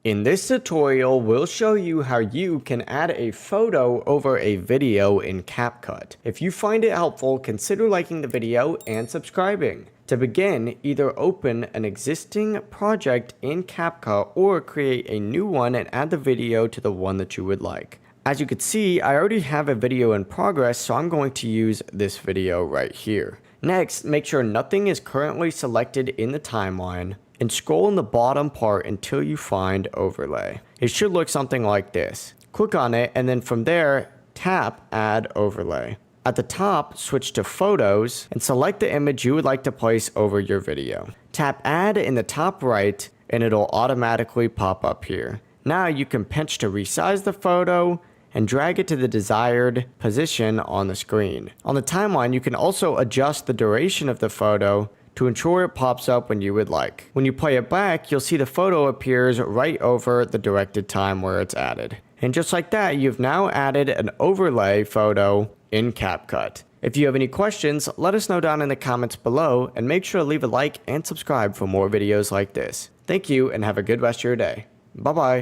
In this tutorial, we'll show you how you can add a photo over a video in CapCut. If you find it helpful, consider liking the video and subscribing. To begin, either open an existing project in CapCut or create a new one and add the video to the one that you would like. As you can see, I already have a video in progress, so I'm going to use this video right here. Next, make sure nothing is currently selected in the timeline and scroll in the bottom part until you find overlay. It should look something like this. Click on it and then from there, tap add overlay. At the top, switch to photos and select the image you would like to place over your video. Tap add in the top right and it'll automatically pop up here. Now you can pinch to resize the photo and drag it to the desired position on the screen. On the timeline, you can also adjust the duration of the photo to ensure it pops up when you would like. When you play it back, you'll see the photo appears right over the directed time where it's added. And just like that, you've now added an overlay photo in CapCut. If you have any questions, let us know down in the comments below and make sure to leave a like and subscribe for more videos like this. Thank you and have a good rest of your day. Bye bye.